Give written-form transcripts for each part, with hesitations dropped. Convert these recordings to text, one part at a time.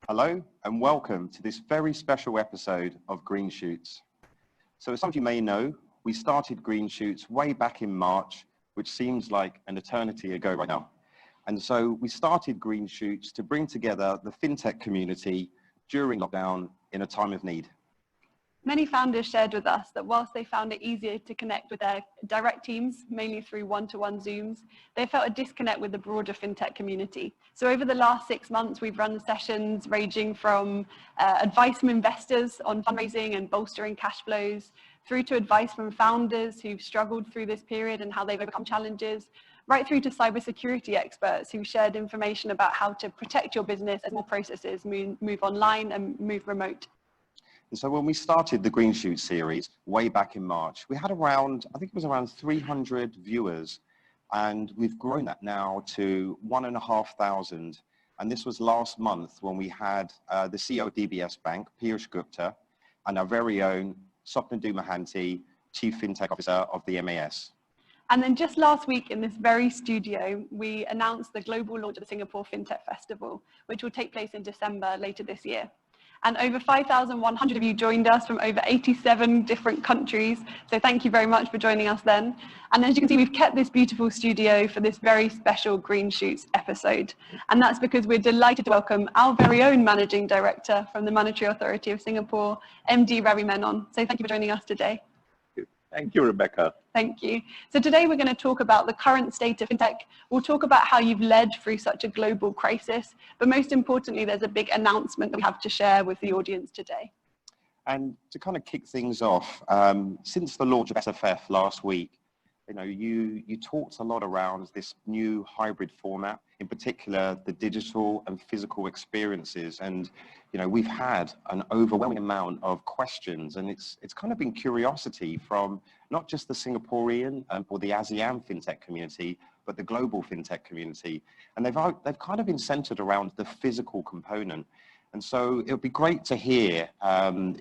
Hello and welcome to this very special episode of Green Shoots. So as some of you may know, we started Green Shoots way back in March, which seems like an eternity ago right now. And so we started Green Shoots to bring together the fintech community during lockdown in a time of need. Many founders shared with us that whilst they found it easier to connect with their direct teams, mainly through one-to-one Zooms, they felt a disconnect with the broader fintech community. So over the last 6 months, we've run sessions ranging from advice from investors on fundraising and bolstering cash flows, through to advice from founders who've struggled through this period and how they've overcome challenges, right through to cybersecurity experts who shared information about how to protect your business as more processes move online and move remote. And so when we started the Green Shoot series way back in March, we had around, I think it was around 300 viewers, and we've grown that now to 1,500. And this was last month when we had the CEO of DBS Bank, Piyush Gupta, and our very own Swapnadu Mahanti, Chief Fintech Officer of the MAS. And then just last week in this very studio, we announced the global launch of the Singapore Fintech Festival, which will take place in December later this year. And over 5,100 of you joined us from over 87 different countries. So thank you very much for joining us then. And as you can see, we've kept this beautiful studio for this very special Green Shoots episode. And that's because we're delighted to welcome our very own Managing Director from the Monetary Authority of Singapore, MD Ravi Menon. So thank you for joining us today. Thank you, Rebecca. Thank you. So today we're going to talk about the current state of fintech. We'll talk about how you've led through such a global crisis, but most importantly, there's a big announcement that we have to share with the audience today. And to kind of kick things off, since the launch of SFF last week, you talked a lot around this new hybrid format, in particular the digital and physical experiences. And we've had an overwhelming amount of questions, and it's kind of been curiosity from not just the Singaporean or the ASEAN fintech community, but the global fintech community. And they've kind of been centered around the physical component. And so it would be great to hear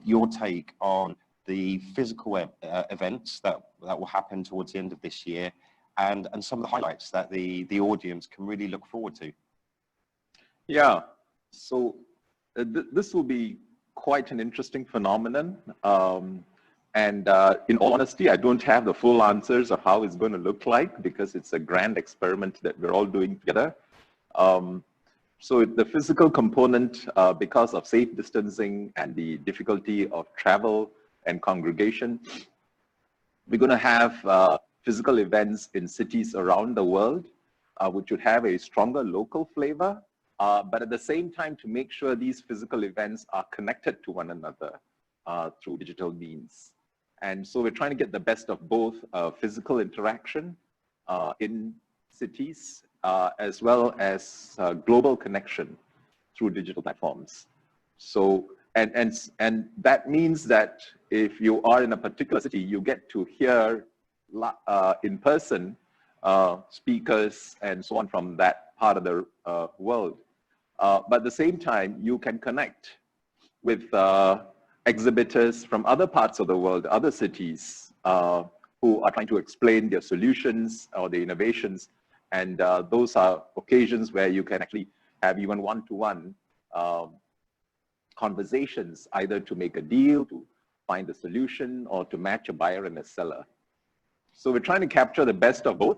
your take on the physical events that will happen towards the end of this year, and some of the highlights that the audience can really look forward to. Yeah, so this will be quite an interesting phenomenon. And in all honesty, I don't have the full answers of how it's going to look like, because it's a grand experiment that we're all doing together. So the physical component, because of safe distancing and the difficulty of travel and congregation, we're going to have physical events in cities around the world, which would have a stronger local flavor, but at the same time to make sure these physical events are connected to one another through digital means. And so we're trying to get the best of both physical interaction in cities, as well as global connection through digital platforms. So, and that means that if you are in a particular city, you get to hear in person speakers and so on from that part of the world. But at the same time, you can connect with exhibitors from other parts of the world, other cities, who are trying to explain their solutions or their innovations. And those are occasions where you can actually have even one-to-one conversations, either to make a deal, to find a solution, or to match a buyer and a seller. So we're trying to capture the best of both.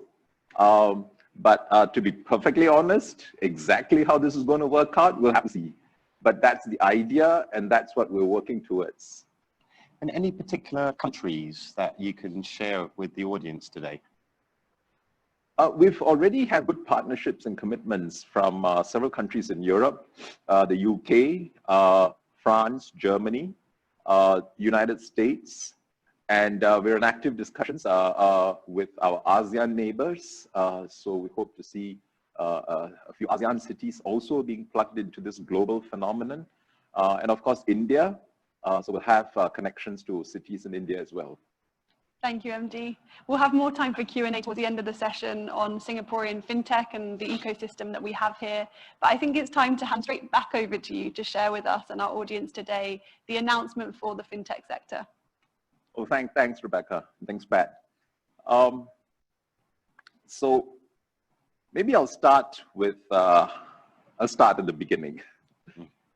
But to be perfectly honest, exactly how this is going to work out, we'll have to see. But that's the idea, and that's what we're working towards. And any particular countries that you can share with the audience today? We've already had good partnerships and commitments from several countries in Europe, the UK, France, Germany, United States, and we're in active discussions with our ASEAN neighbors. So we hope to see a few ASEAN cities also being plugged into this global phenomenon. And of course, India. So we'll have connections to cities in India as well. Thank you, MD. We'll have more time for Q&A towards the end of the session on Singaporean fintech and the ecosystem that we have here. But I think it's time to hand straight back over to you to share with us and our audience today the announcement for the fintech sector. Oh, thanks, Rebecca. Thanks, Pat. So maybe I'll start with, I'll start at the beginning.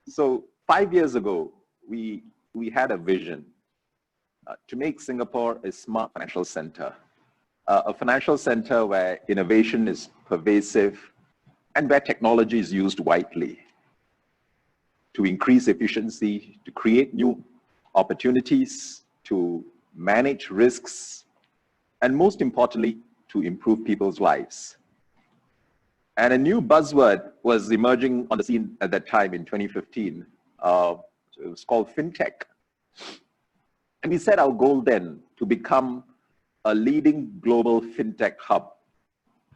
So 5 years ago, we had a vision to make Singapore a smart financial center, a financial center where innovation is pervasive and where technology is used widely to increase efficiency, to create new opportunities, to manage risks, and most importantly, to improve people's lives. And a new buzzword was emerging on the scene at that time in 2015. It was called Fintech. And we set our goal then to become a leading global Fintech hub.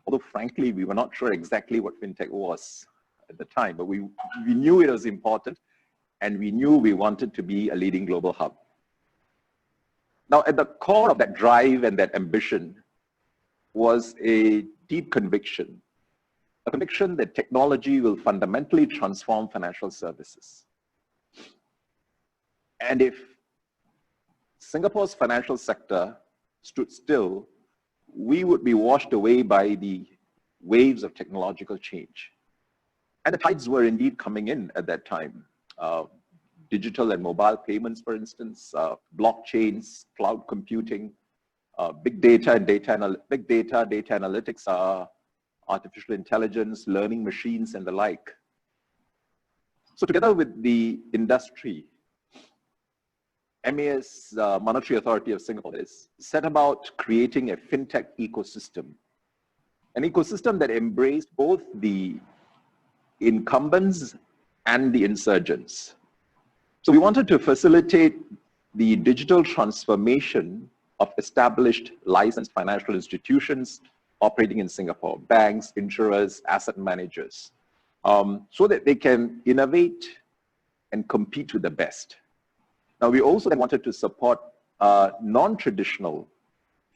Although frankly, we were not sure exactly what Fintech was at the time, but we knew it was important and we knew we wanted to be a leading global hub. Now, at the core of that drive and that ambition was a deep conviction, a conviction that technology will fundamentally transform financial services. And if Singapore's financial sector stood still, we would be washed away by the waves of technological change. And the tides were indeed coming in at that time. Digital and mobile payments, for instance, blockchains, cloud computing, big data, data analytics, artificial intelligence, learning machines, and the like. So together with the industry, MAS, Monetary Authority of Singapore, is set about creating a fintech ecosystem, an ecosystem that embraced both the incumbents and the insurgents. So we wanted to facilitate the digital transformation of established licensed financial institutions operating in Singapore, banks, insurers, asset managers, so that they can innovate and compete with the best. Now, we also wanted to support non-traditional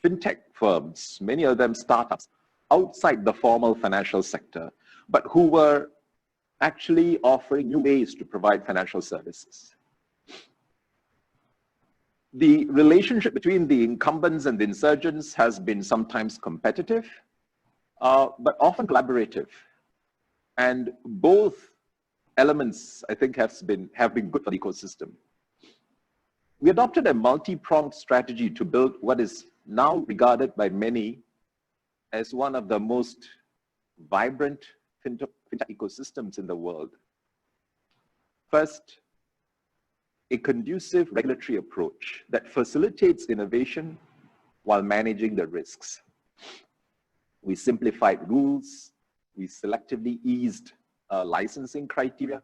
fintech firms, many of them startups, outside the formal financial sector, but who were actually offering new ways to provide financial services. The relationship between the incumbents and the insurgents has been sometimes competitive, but often collaborative. And both elements, I think, have been good for the ecosystem. We adopted a multi-pronged strategy to build what is now regarded by many as one of the most vibrant fintech ecosystems in the world. First, a conducive regulatory approach that facilitates innovation while managing the risks. We simplified rules, we selectively eased licensing criteria,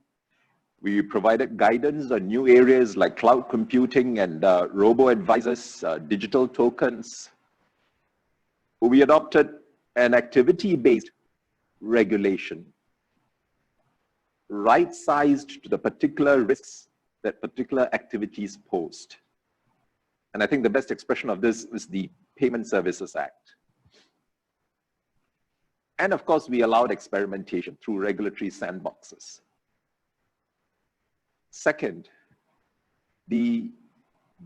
we provided guidance on new areas like cloud computing and robo-advisors, digital tokens. We adopted an activity-based regulation, right-sized to the particular risks that particular activities posed. And I think the best expression of this is the Payment Services Act. And of course, we allowed experimentation through regulatory sandboxes. Second, the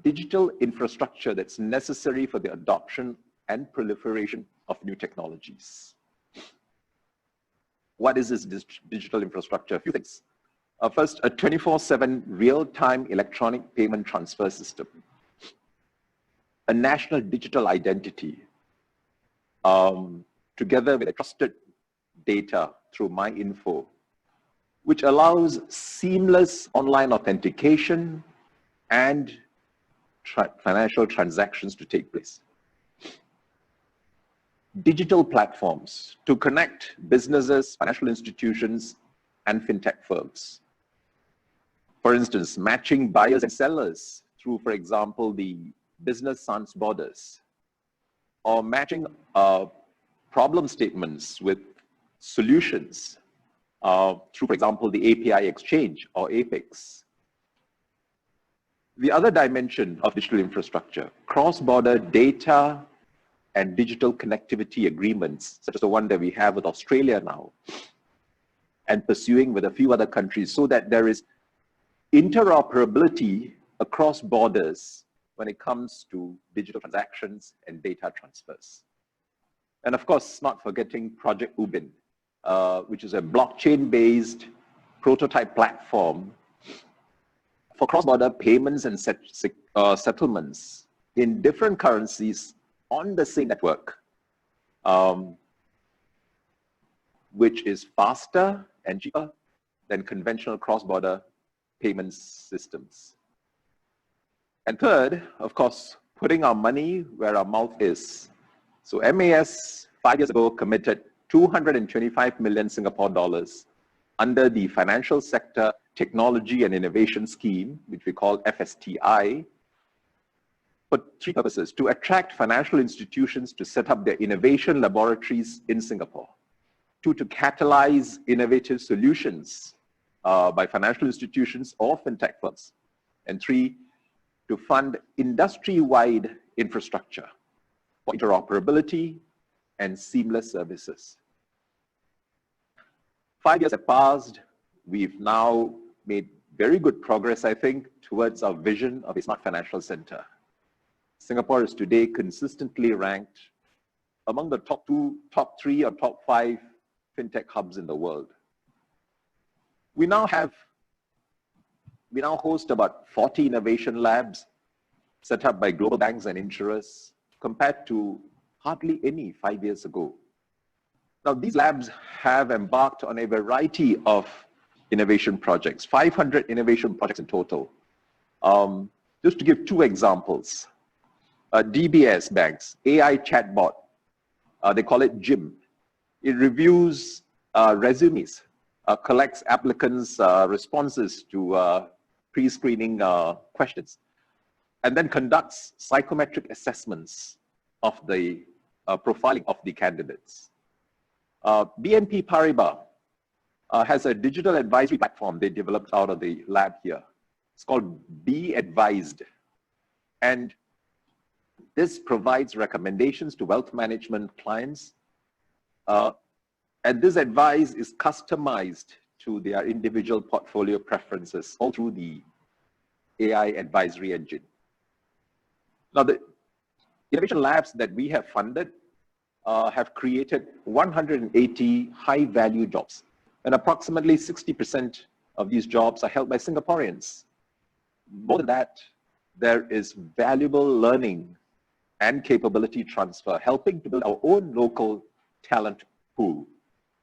digital infrastructure that's necessary for the adoption and proliferation of new technologies. What is this digital infrastructure? A few things. First, a 24/7 real-time electronic payment transfer system, a national digital identity, together with a trusted data through MyInfo, which allows seamless online authentication and financial transactions to take place. Digital platforms to connect businesses, financial institutions, and fintech firms. For instance, matching buyers and sellers through, for example, the Business Sans Borders, or matching problem statements with solutions through, for example, the API Exchange or APEX. The other dimension of digital infrastructure, cross-border data and digital connectivity agreements, such as the one that we have with Australia now, and pursuing with a few other countries, so that there is interoperability across borders when it comes to digital transactions and data transfers. And of course, not forgetting Project Ubin, which is a blockchain-based prototype platform for cross-border payments and settlements in different currencies on the same network, which is faster and cheaper than conventional cross-border payments systems. And third, of course, putting our money where our mouth is. So MAS 5 years ago committed 225 million Singapore dollars under the Financial Sector Technology and Innovation Scheme, which we call FSTI, for three purposes: to attract financial institutions to set up their innovation laboratories in Singapore, to catalyze innovative solutions by financial institutions or fintech firms, and three, to fund industry-wide infrastructure for interoperability and seamless services. 5 years have passed. We've now made very good progress, I think, towards our vision of a smart financial center. Singapore is today consistently ranked among the top 3 or top 5 fintech hubs in the world. We now host about 40 innovation labs set up by global banks and insurers, compared to hardly any 5 years ago. Now, these labs have embarked on a variety of innovation projects, 500 innovation projects in total. Just to give 2 examples, DBS Bank's AI chatbot, they call it Jim. It reviews resumes, collects applicants' responses to pre-screening questions, and then conducts psychometric assessments of the profiling of the candidates. BNP Paribas has a digital advisory platform they developed out of the lab here. It's called Be Advised. And this provides recommendations to wealth management clients. And this advice is customized to their individual portfolio preferences, all through the AI advisory engine. Now, the innovation labs that we have funded have created 180 high-value jobs. And approximately 60% of these jobs are held by Singaporeans. More than that, there is valuable learning and capability transfer, helping to build our own local talent pool,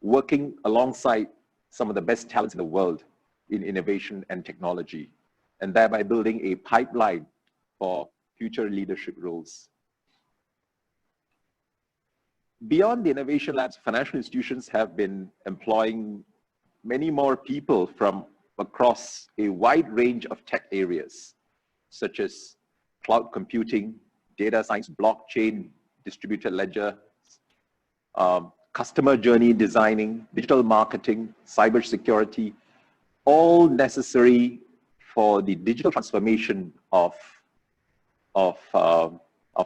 working alongside some of the best talents in the world in innovation and technology, and thereby building a pipeline for future leadership roles. Beyond the innovation labs, financial institutions have been employing many more people from across a wide range of tech areas, such as cloud computing, data science, blockchain, distributed ledger, customer journey designing, digital marketing, cybersecurity, all necessary for the digital transformation of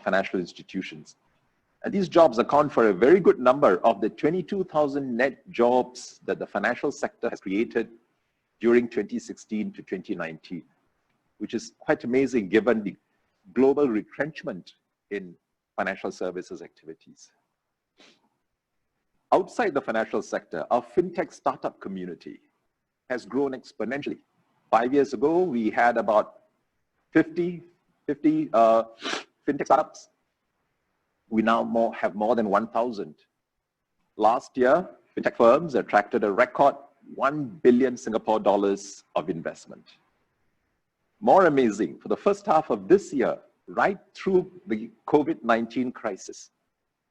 financial institutions. And these jobs account for a very good number of the 22,000 net jobs that the financial sector has created during 2016 to 2019, which is quite amazing given the global retrenchment in financial services activities. Outside the financial sector, our fintech startup community has grown exponentially. 5 years ago, we had about 50 fintech startups. We now have more than 1,000. Last year, fintech firms attracted a record 1 billion Singapore dollars of investment. More amazing, for the first half of this year, right through the COVID-19 crisis,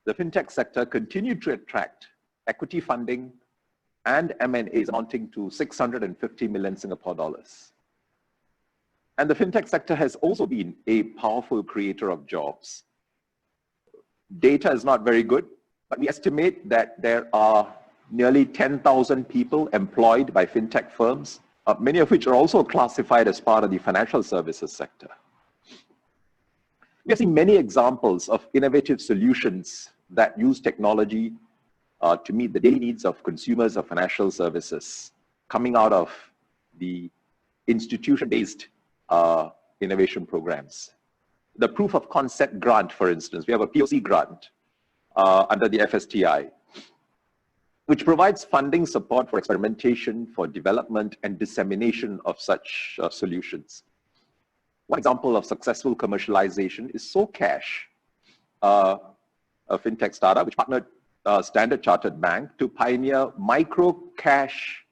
the fintech sector continued to attract equity funding and M&As amounting to 650 million Singapore dollars. And the fintech sector has also been a powerful creator of jobs. Data is not very good, but we estimate that there are nearly 10,000 people employed by fintech firms, many of which are also classified as part of the financial services sector. We have seen many examples of innovative solutions that use technology to meet the daily needs of consumers of financial services coming out of the institution-based innovation programs. The proof of concept grant, for instance, we have a POC grant under the FSTI, which provides funding support for experimentation, for development and dissemination of such solutions. One example of successful commercialization is SoCash, a fintech startup which partnered Standard Chartered Bank to pioneer micro cash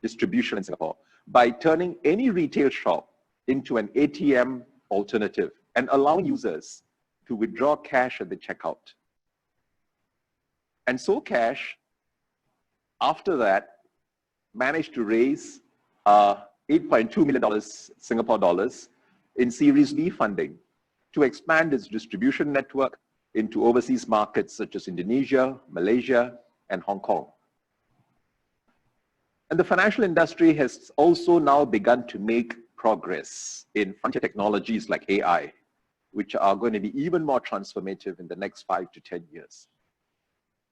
distribution in Singapore by turning any retail shop into an ATM alternative and allowing users to withdraw cash at the checkout. And SoCash, after that, managed to raise $8.2 million Singapore dollars in Series B funding to expand its distribution network into overseas markets such as Indonesia, Malaysia, and Hong Kong. And the financial industry has also now begun to make progress in frontier technologies like AI, which are going to be even more transformative in the next 5 to 10 years.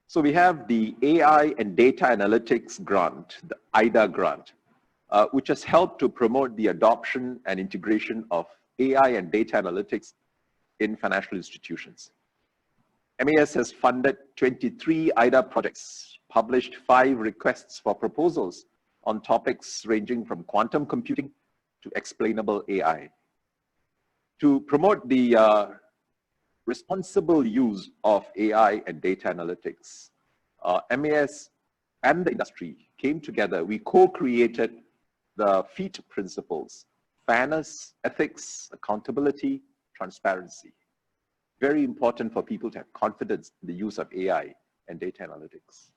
So we have the AI and Data Analytics Grant, the IDA grant, which has helped to promote the adoption and integration of AI and data analytics in financial institutions. MAS has funded 23 IDA projects, published 5 requests for proposals on topics ranging from quantum computing to explainable AI. To promote the responsible use of AI and data analytics, MAS and the industry came together. We co-created the FEAT principles: fairness, ethics, accountability, transparency. Very important for people to have confidence in the use of AI and data analytics.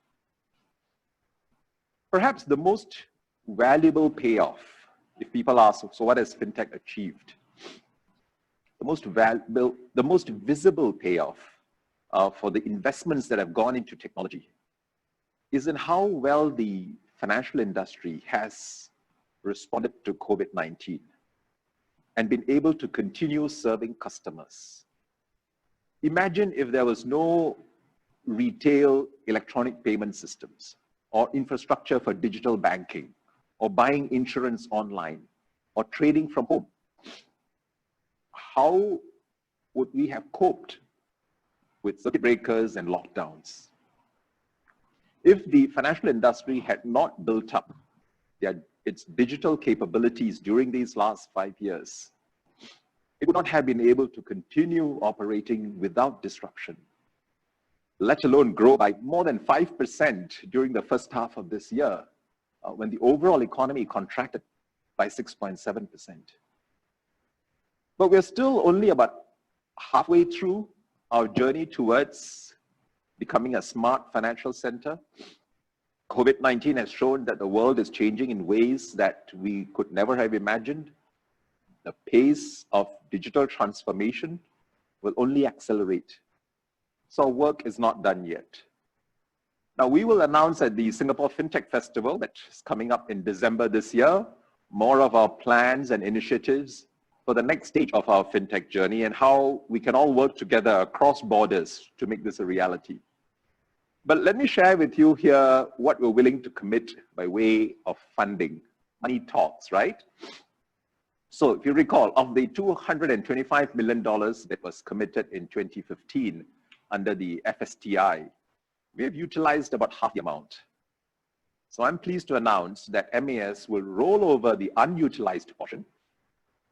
Perhaps the most valuable payoff, if people ask, so what has FinTech achieved? The most visible payoff for the investments that have gone into technology is in how well the financial industry has responded to COVID-19 and been able to continue serving customers. Imagine if there was no retail electronic payment systems or infrastructure for digital banking or buying insurance online or trading from home. How would we have coped with circuit breakers and lockdowns? If the financial industry had not built up its digital capabilities during these last 5 years, it would not have been able to continue operating without disruption, let alone grow by more than 5% during the first half of this year, when the overall economy contracted by 6.7%. But we're still only about halfway through our journey towards becoming a smart financial center. COVID-19 has shown that the world is changing in ways that we could never have imagined. The pace of digital transformation will only accelerate. So our work is not done yet. Now, we will announce at the Singapore Fintech Festival that is coming up in December this year, more of our plans and initiatives for the next stage of our FinTech journey and how we can all work together across borders to make this a reality. But let me share with you here what we're willing to commit by way of funding. Money talks, right? So if you recall, of the $225 million that was committed in 2015 under the FSTI, we have utilized about half the amount. So I'm pleased to announce that MAS will roll over the unutilized portion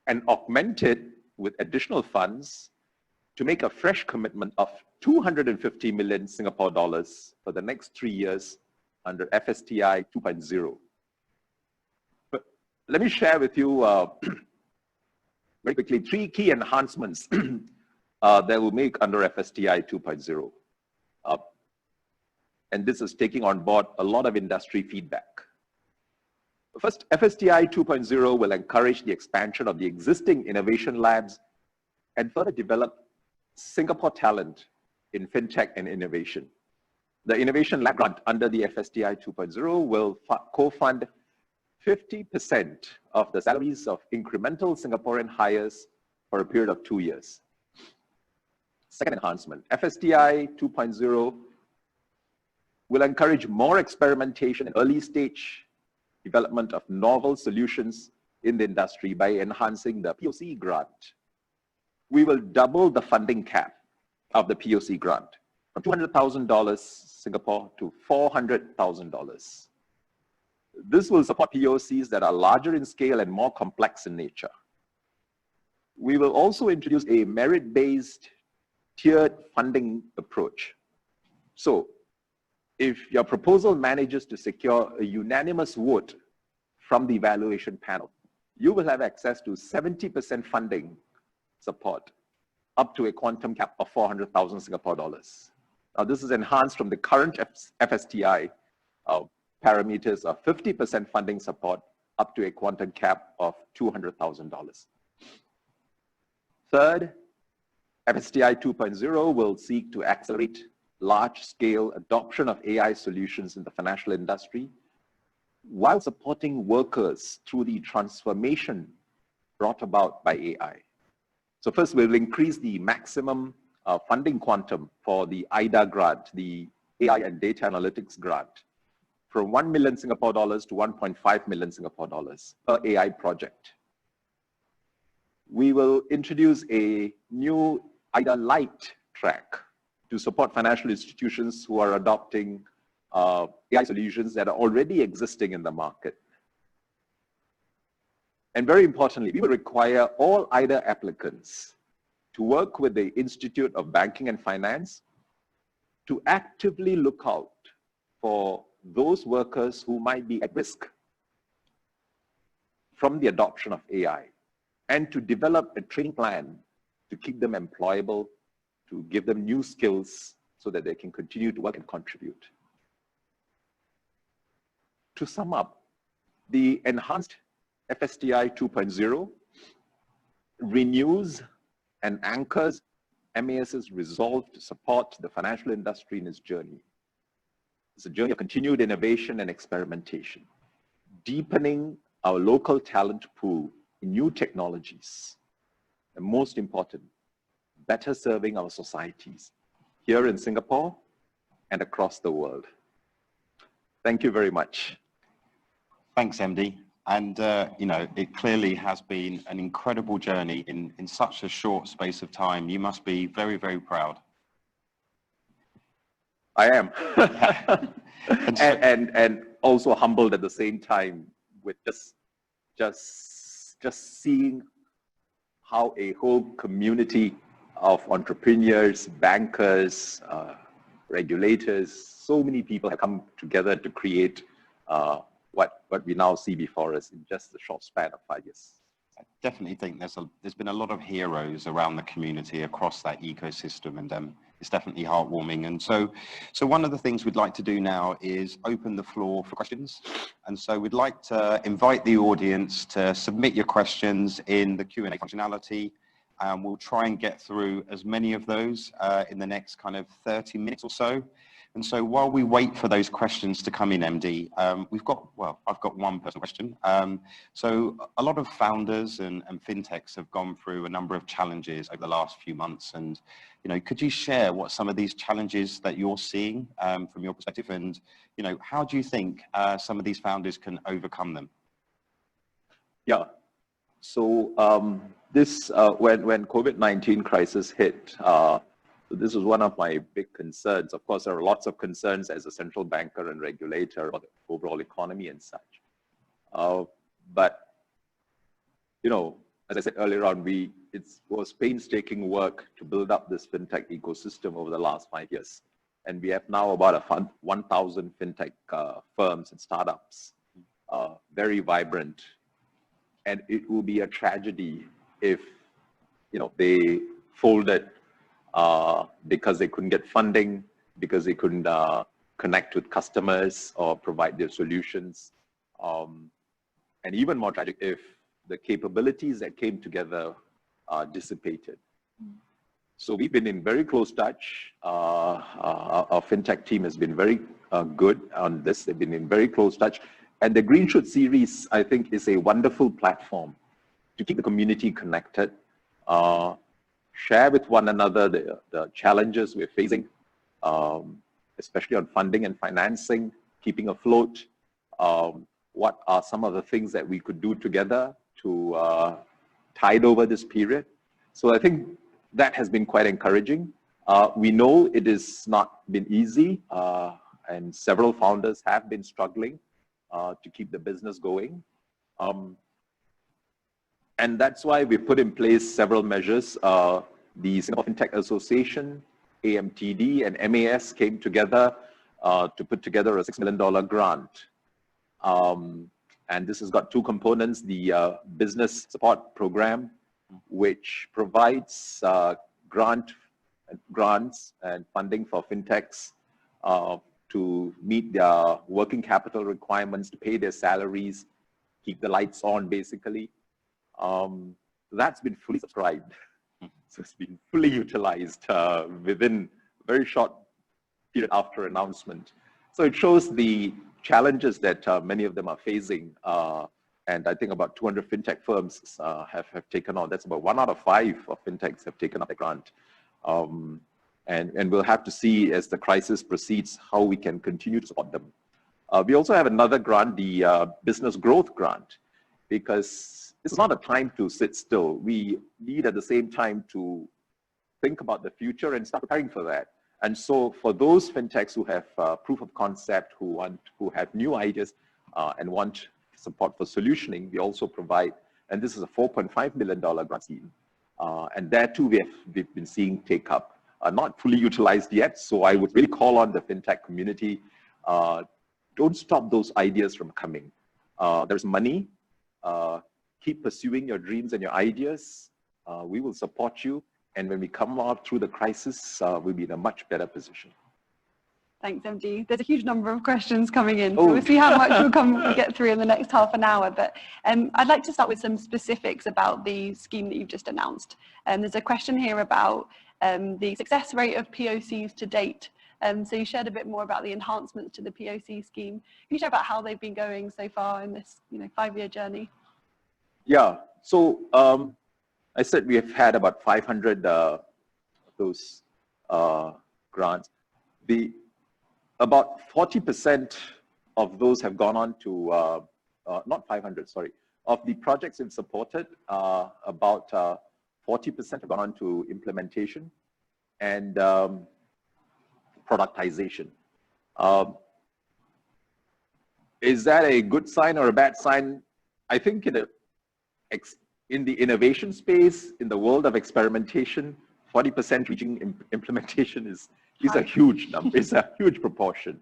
and augment it with additional funds to make a fresh commitment of 250 million Singapore dollars for the next 3 years under FSTI 2.0. But let me share with you very quickly 3 key enhancements that we'll make under FSTI 2.0. And this is taking on board a lot of industry feedback. First, FSTI 2.0 will encourage the expansion of the existing innovation labs and further develop Singapore talent in FinTech and innovation. The Innovation Lab grant under the FSTI 2.0 will co-fund 50% of the salaries of incremental Singaporean hires for a period of 2 years. Second enhancement, FSTI 2.0 will encourage more experimentation and early stage development of novel solutions in the industry by enhancing the POC grant. We will double the funding cap of the POC grant from $200,000 Singapore to $400,000. This will support POCs that are larger in scale and more complex in nature. We will also introduce a merit-based tiered funding approach. So if your proposal manages to secure a unanimous vote from the evaluation panel, you will have access to 70% funding support up to a quantum cap of 400,000 Singapore dollars. Now, this is enhanced from the current FSTI parameters of 50% funding support up to a quantum cap of $200,000. Third, FSTI 2.0 will seek to accelerate large-scale adoption of AI solutions in the financial industry while supporting workers through the transformation brought about by AI. So first, we'll increase the maximum funding quantum for the IDA grant, the AI and Data Analytics grant, from 1 million Singapore dollars to 1.5 million Singapore dollars per AI project. We will introduce a new IDA Lite track to support financial institutions who are adopting AI solutions that are already existing in the market. And very importantly, we will require all IDA applicants to work with the Institute of Banking and Finance to actively look out for those workers who might be at risk from the adoption of AI, and to develop a training plan to keep them employable, to give them new skills so that they can continue to work and contribute. To sum up, the enhanced FSTI 2.0 renews and anchors MAS's resolve to support the financial industry in its journey. It's a journey of continued innovation and experimentation, deepening our local talent pool in new technologies, and most important, better serving our societies here in Singapore and across the world. Thank you very much. Thanks, MD. And, you know, it clearly has been an incredible journey in such a short space of time. You must be very, very proud. I am. and also humbled at the same time with just seeing how a whole community of entrepreneurs, bankers, regulators, so many people have come together to create what we now see before us in just a short span of 5 years. I definitely think there's been a lot of heroes around the community across that ecosystem, and it's definitely heartwarming. And so one of the things we'd like to do now is open the floor for questions. And so we'd like to invite the audience to submit your questions in the Q&A functionality. And we'll try and get through as many of those in the next kind of 30 minutes or so. And so while we wait for those questions to come in, MD, I've got one personal question. So a lot of founders and fintechs have gone through a number of challenges over the last few months. And, you know, could you share what some of these challenges that you're seeing from your perspective? And, you know, how do you think some of these founders can overcome them? Yeah. So when COVID-19 crisis hit, this was one of my big concerns. Of course, there are lots of concerns as a central banker and regulator about the overall economy and such. But, you know, as I said earlier on, it was painstaking work to build up this fintech ecosystem over the last 5 years. And we have now about 1,000 fintech firms and startups, very vibrant. And it will be a tragedy if, you know, they folded because they couldn't get funding, because they couldn't connect with customers or provide their solutions. And even more tragic if the capabilities that came together dissipated. So we've been in very close touch. Our fintech team has been very good on this. They've been in very close touch. And the Green Shoot series, I think, is a wonderful platform to keep the community connected, share with one another the challenges we're facing, especially on funding and financing, keeping afloat. What are some of the things that we could do together to tide over this period? So I think that has been quite encouraging. We know it has not been easy, and several founders have been struggling to keep the business going. And that's why we put in place several measures. The Singapore Fintech Association, AMTD, and MAS came together to put together a $6 million grant. And this has got two components: the business support program, which provides grants and funding for fintechs to meet their working capital requirements, to pay their salaries, keep the lights on, basically. That's been fully subscribed. So it's been fully utilized within a very short period after announcement. So it shows the challenges that many of them are facing. And I think about 200 fintech firms have taken on. That's about 1 out of 5 of fintechs have taken up the grant. And we'll have to see as the crisis proceeds how we can continue to support them. We also have another grant, the Business Growth Grant, because it's not a time to sit still. We need at the same time to think about the future and start preparing for that. And so for those fintechs who have proof of concept, who have new ideas and want support for solutioning, we also provide, and this is a $4.5 million grant scheme. And there too, we've been seeing take up, not fully utilized yet. So I would really call on the fintech community, don't stop those ideas from coming. There's money, keep pursuing your dreams and your ideas. We will support you. And when we come out through the crisis, we'll be in a much better position. Thanks, MD. There's a huge number of questions coming in, so we'll see how much we'll get through in the next half an hour. But I'd like to start with some specifics about the scheme that you've just announced. There's a question here about the success rate of POCs to date. So you shared a bit more about the enhancements to the POC scheme. Can you share about how they've been going so far in this 5-year journey? Yeah, so I said we have had about 500 of those grants. About 40% of those have gone on to, not 500, sorry, of the projects we've supported, about 40% have gone on to implementation and productization. Is that a good sign or a bad sign? I think in the innovation space, in the world of experimentation, 40% reaching implementation is a huge number, it's a huge proportion.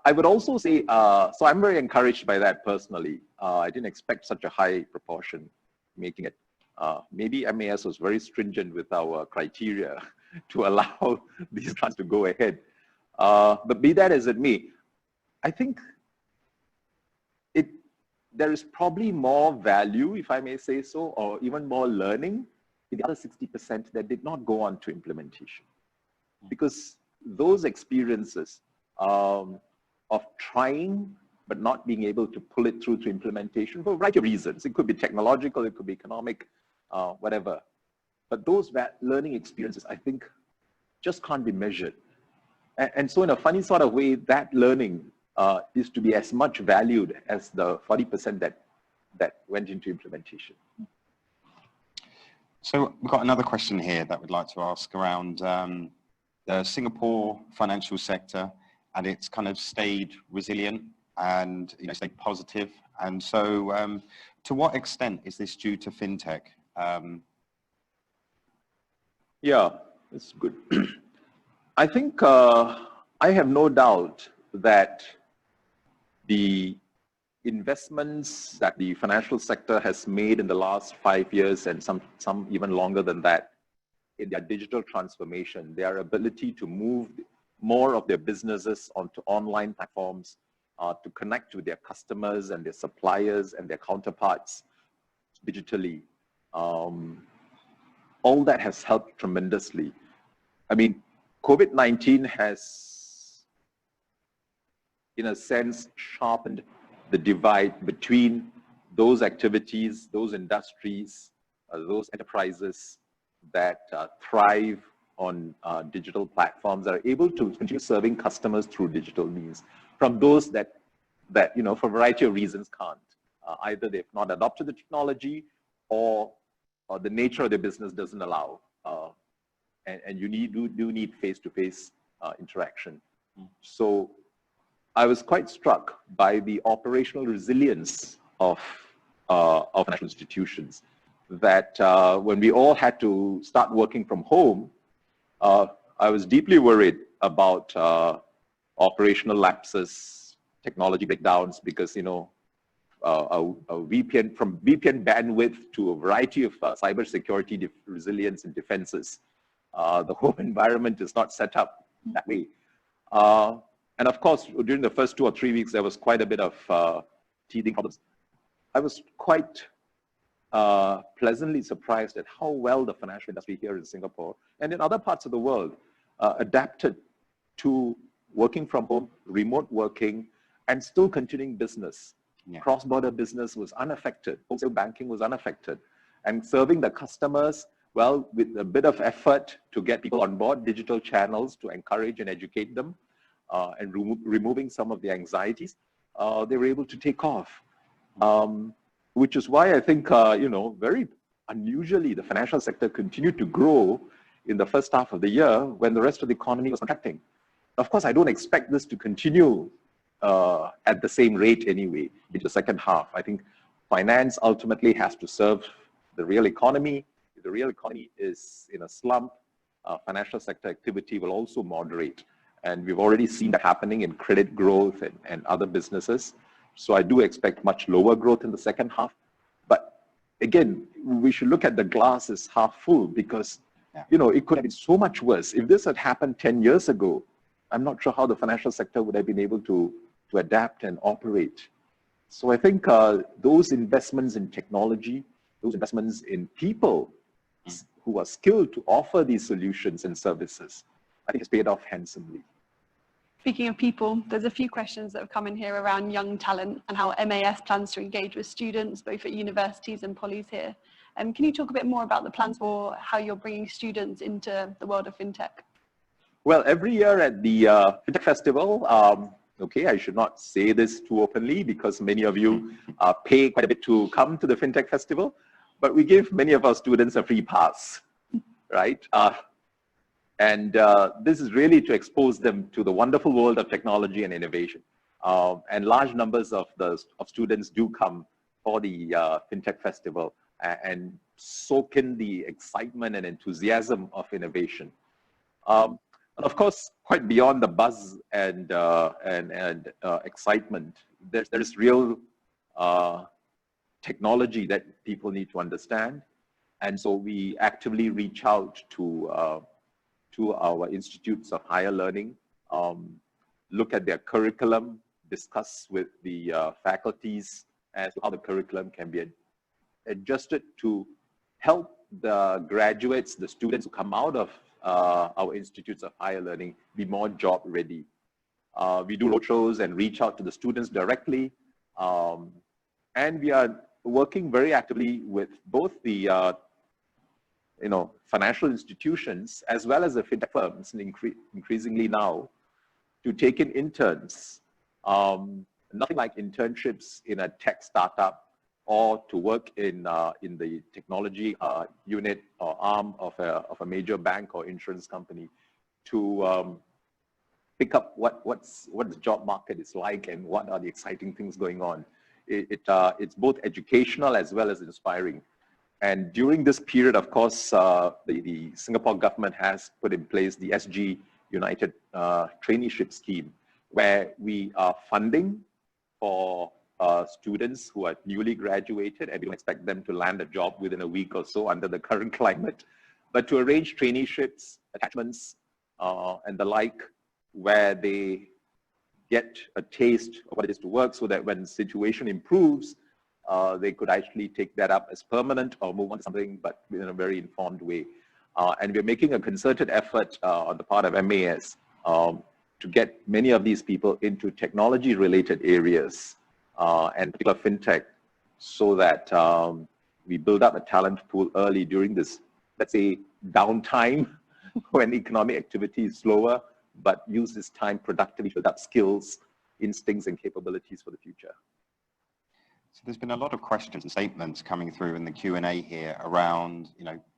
I would also say, so I'm very encouraged by that personally. I didn't expect such a high proportion making it. Maybe MAS was very stringent with our criteria to allow these grants to go ahead. But be that as it may, I think there is probably more value, if I may say so, or even more learning in the other 60% that did not go on to implementation. Because those experiences of trying but not being able to pull it through to implementation for a variety of reasons. It could be technological, it could be economic, whatever. But those learning experiences, I think, just can't be measured. And so in a funny sort of way, that learning is to be as much valued as the 40% that went into implementation. So we've got another question here that we'd like to ask around the Singapore financial sector, and it's kind of stayed resilient and stayed positive. And so to what extent is this due to fintech? Yeah, that's good. I think I have no doubt that the investments that the financial sector has made in the last 5 years and some even longer than that in their digital transformation, their ability to move more of their businesses onto online platforms, to connect with their customers and their suppliers and their counterparts digitally. All that has helped tremendously. I mean, COVID-19 has, in a sense, sharpened the divide between those activities, those industries, those enterprises that thrive on digital platforms, are able to continue serving customers through digital means, from those that for a variety of reasons can't. Either they've not adopted the technology, or the nature of their business doesn't allow. And you do need face-to-face interaction. So I was quite struck by the operational resilience of financial institutions. that when we all had to start working from home, I was deeply worried about operational lapses, technology breakdowns, because, you know, a VPN, from VPN bandwidth to a variety of cybersecurity resilience and defenses, the whole environment is not set up that way. And of course, during the first 2 or 3 weeks, there was quite a bit of teething problems. I was quite pleasantly surprised at how well the financial industry here in Singapore and in other parts of the world adapted to working from home, remote working, and still continuing business. Yeah. Cross-border business was unaffected. Wholesale banking was unaffected. And serving the customers, well, with a bit of effort to get people on board, digital channels to encourage and educate them, and removing some of the anxieties, they were able to take off. Which is why I think, you know, very unusually, the financial sector continued to grow in the first half of the year when the rest of the economy was contracting. Of course, I don't expect this to continue at the same rate anyway in the second half. I think finance ultimately has to serve the real economy. If the real economy is in a slump, financial sector activity will also moderate. And we've already seen that happening in credit growth and other businesses. So I do expect much lower growth in the second half. But again, we should look at the glass as half full, because, you know, it could have been so much worse. If this had happened 10 years ago, I'm not sure how the financial sector would have been able to adapt and operate. So I think those investments in technology, those investments in people who are skilled to offer these solutions and services, I think it's paid off handsomely. Speaking of people, there's a few questions that have come in here around young talent and how MAS plans to engage with students, both at universities and polys here. Can you talk a bit more about the plans for how you're bringing students into the world of fintech? Well, every year at the Fintech Festival, okay, I should not say this too openly because many of you pay quite a bit to come to the Fintech Festival, but we give many of our students a free pass, right? And this is really to expose them to the wonderful world of technology and innovation. And large numbers of students do come for the Fintech Festival and soak in the excitement and enthusiasm of innovation. And of course, quite beyond the buzz and excitement, there is real technology that people need to understand. And so we actively reach out to our institutes of higher learning, look at their curriculum, discuss with the faculties as to how the curriculum can be adjusted to help the graduates, the students who come out of our institutes of higher learning be more job ready. We do roadshows and reach out to the students directly. And we are working very actively with both the financial institutions as well as the fintech firms, increasingly now, to take in interns. Nothing like internships in a tech startup or to work in the technology unit or arm of a major bank or insurance company to pick up what the job market is like and what are the exciting things going on. It's both educational as well as inspiring. And during this period, of course, the Singapore government has put in place the SG United traineeship scheme, where we are funding for students who are newly graduated, and we don't expect them to land a job within a week or so under the current climate, but to arrange traineeships, attachments, and the like, where they get a taste of what it is to work, so that when the situation improves, they could actually take that up as permanent or move on to something, but in a very informed way. And we're making a concerted effort on the part of MAS to get many of these people into technology-related areas, and particular fintech, so that we build up a talent pool early during this, let's say, downtime when economic activity is slower, but use this time productively to build up skills, instincts, and capabilities for the future. So there's been a lot of questions and statements coming through in the Q&A here around,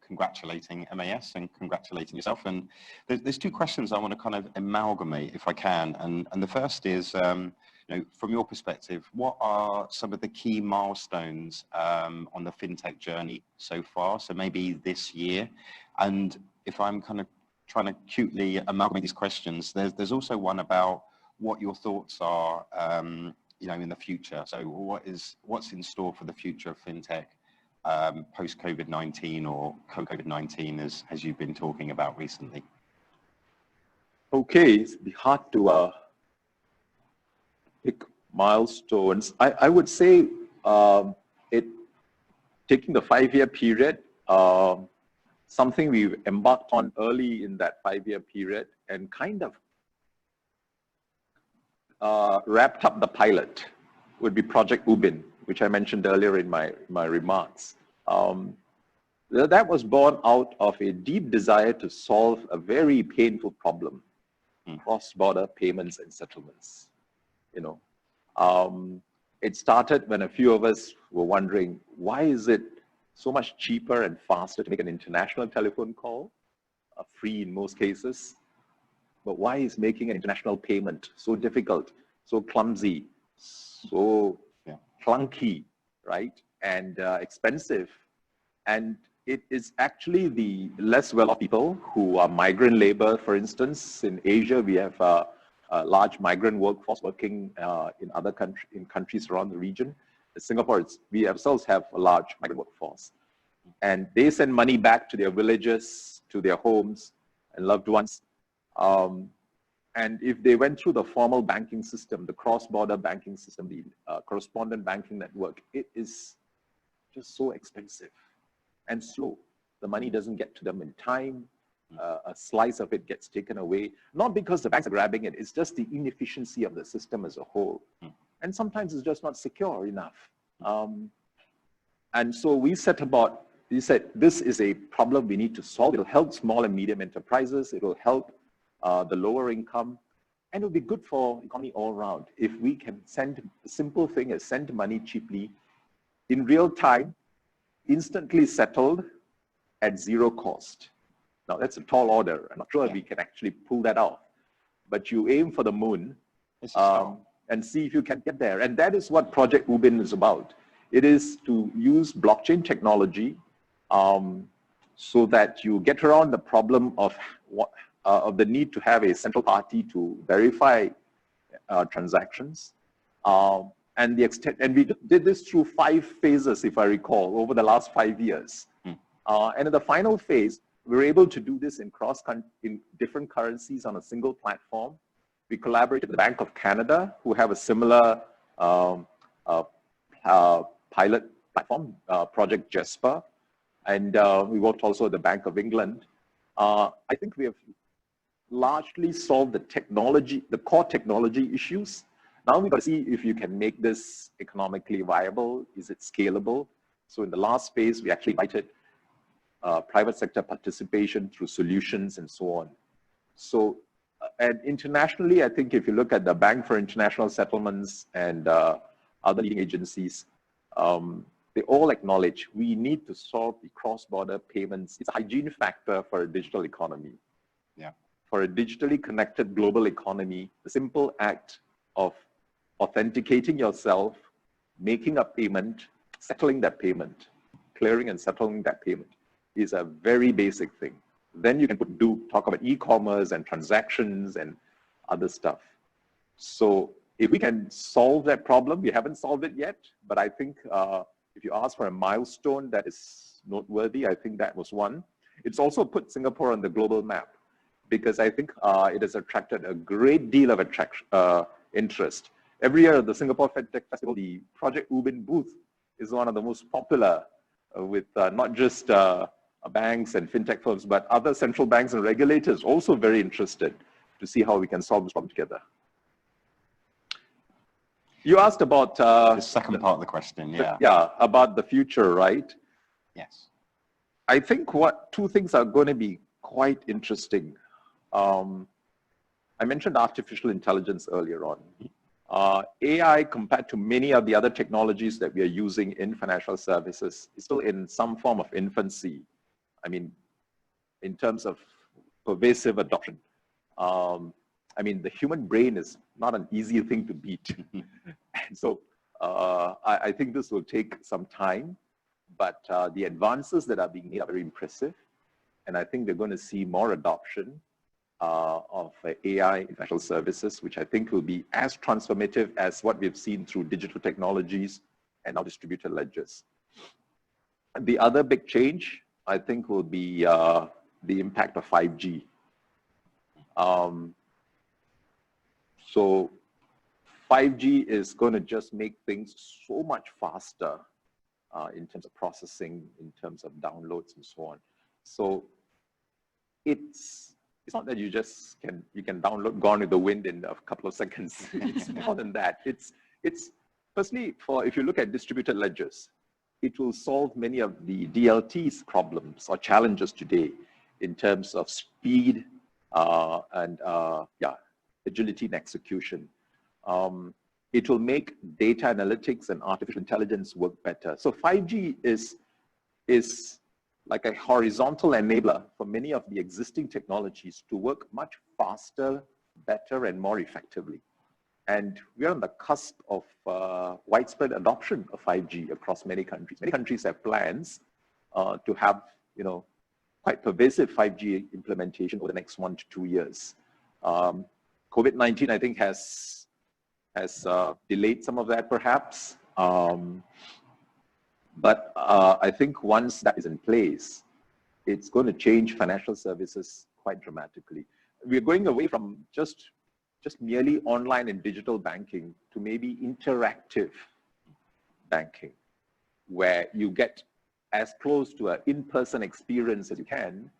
congratulating MAS and congratulating yourself. And there's two questions I want to kind of amalgamate, if I can. And the first is, from your perspective, what are some of the key milestones on the fintech journey so far? So maybe this year, and if I'm kind of trying to cutely amalgamate these questions, there's also one about what your thoughts are, in the future. So what's in store for the future of fintech post COVID-19 or co-COVID-19, as you've been talking about recently? Okay, it'd be hard to pick milestones. I would say taking the 5-year period, something we embarked on early in that 5-year period and kind of wrapped up the pilot would be Project Ubin, which I mentioned earlier in my remarks. That was born out of a deep desire to solve a very painful problem, cross-border payments and settlements. It started when a few of us were wondering, why is it so much cheaper and faster to make an international telephone call, free in most cases, but why is making an international payment so difficult, so clumsy, so clunky, right, and expensive? And it is actually the less well-off people who are migrant labor. For instance, in Asia, we have a large migrant workforce working in other countries around the region. In Singapore, we ourselves have a large migrant workforce. And they send money back to their villages, to their homes and loved ones. And if they went through the formal banking system, the cross-border banking system, the correspondent banking network, it is just so expensive and slow. The money doesn't get to them in time. A slice of it gets taken away, not because the banks are grabbing it, it's just the inefficiency of the system as a whole. And sometimes it's just not secure enough. And so we said, this is a problem we need to solve. It'll help small and medium enterprises. It'll help the lower income, and it'll be good for economy all around. If we can send a simple thing as send money cheaply, in real time, instantly settled at zero cost. Now that's a tall order. I'm not sure if we can actually pull that off, but you aim for the moon and see if you can get there. And that is what Project Ubin is about. It is to use blockchain technology so that you get around the problem of the need to have a central party to verify transactions. And we did this through 5 phases, if I recall, over the last 5 years. And in the final phase, we were able to do this in different currencies on a single platform. We collaborated with the Bank of Canada, who have a similar pilot platform, Project Jesper. And we worked also with the Bank of England. I think we have largely solved the core technology issues. Now we've got to see if you can make this economically viable. Is it scalable? So in the last phase, we actually invited private sector participation through solutions and so on. So, and internationally, I think if you look at the Bank for International Settlements and other leading agencies, they all acknowledge we need to solve the cross-border payments. It's a hygiene factor for a digital economy. For a digitally connected global economy, the simple act of authenticating yourself, making a payment, settling that payment, clearing and settling that payment is a very basic thing. Then you can talk about e-commerce and transactions and other stuff. So if we can solve that problem, we haven't solved it yet, but I think if you ask for a milestone that is noteworthy, I think that was one. It's also put Singapore on the global map, because I think it has attracted a great deal of interest. Every year at the Singapore Fintech Festival, the Project Ubin booth is one of the most popular with not just banks and fintech firms, but other central banks and regulators also very interested to see how we can solve this problem together. You asked about the second part of the question, about the future, right? Yes. I think two things are going to be quite interesting. I mentioned artificial intelligence earlier on. AI, compared to many of the other technologies that we are using in financial services, is still in some form of infancy. I mean, in terms of pervasive adoption. I mean, the human brain is not an easy thing to beat. And so I think this will take some time, but the advances that are being made are very impressive. And I think we're going to see more adoption of AI in financial services, which I think will be as transformative as what we've seen through digital technologies and now distributed ledgers. And the other big change, I think, will be the impact of 5G. So 5G is going to just make things so much faster in terms of processing, in terms of downloads and so on. So it's not that you can download Gone with the Wind in a couple of seconds. It's more than that. It's firstly, if you look at distributed ledgers, it will solve many of the DLT's problems or challenges today in terms of speed and agility and execution. It will make data analytics and artificial intelligence work better. So 5G is like a horizontal enabler for many of the existing technologies to work much faster, better, and more effectively. And we're on the cusp of widespread adoption of 5G across many countries. Many countries have plans to have, quite pervasive 5G implementation over the next 1 to 2 years. COVID-19, I think, has delayed some of that, perhaps. But I think once that is in place, it's going to change financial services quite dramatically. We're going away from just merely online and digital banking to maybe interactive banking, where you get as close to an in-person experience as you can,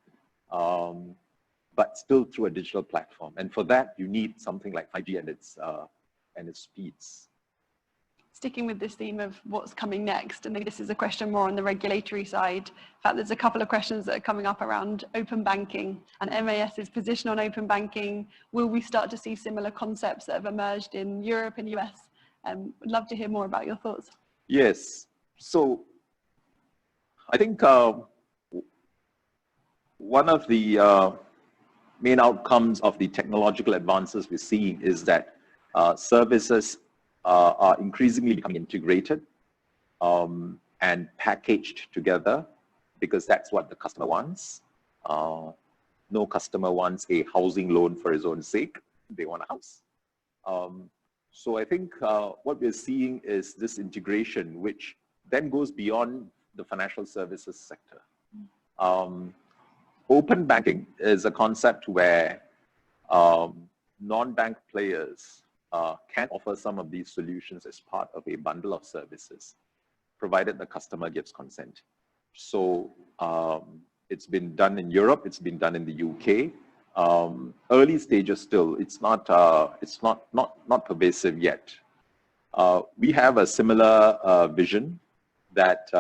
but still through a digital platform. And for that, you need something like 5G and its speeds. Sticking with this theme of what's coming next, and maybe this is a question more on the regulatory side. In fact, there's a couple of questions that are coming up around open banking and MAS's position on open banking. Will we start to see similar concepts that have emerged in Europe and US? Would love to hear more about your thoughts. Yes. So I think one of the main outcomes of the technological advances we're seeing is that services are increasingly becoming integrated and packaged together, because that's what the customer wants. No customer wants a housing loan for his own sake. They want a house. So I think what we're seeing is this integration, which then goes beyond the financial services sector. Open banking is a concept where non-bank players can offer some of these solutions as part of a bundle of services, provided the customer gives consent. So it's been done in Europe, it's been done in the UK. Early stages still, it's not pervasive yet. We have a similar vision that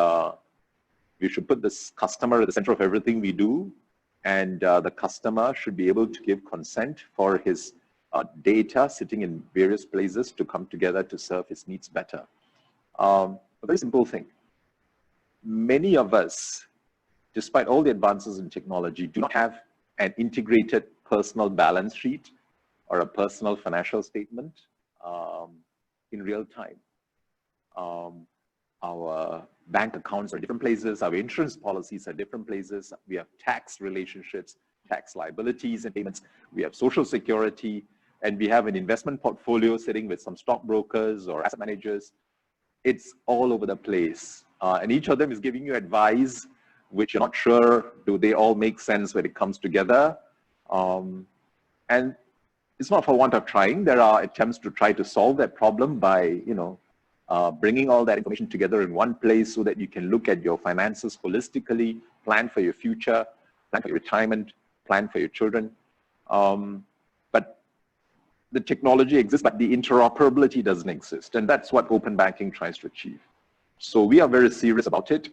we should put this customer at the center of everything we do, and the customer should be able to give consent for his data sitting in various places to come together to serve his needs better. A very simple thing. Many of us, despite all the advances in technology, do not have an integrated personal balance sheet or a personal financial statement in real time. Our bank accounts are different places, our insurance policies are different places, we have tax relationships, tax liabilities and payments, we have social security, and we have an investment portfolio sitting with some stockbrokers or asset managers. It's all over the place. And each of them is giving you advice which you're not sure, do they all make sense when it comes together? And it's not for want of trying. There are attempts to try to solve that problem by, bringing all that information together in one place so that you can look at your finances holistically, plan for your future, plan for your retirement, plan for your children. But the technology exists, but the interoperability doesn't exist. And that's what open banking tries to achieve. So we are very serious about it,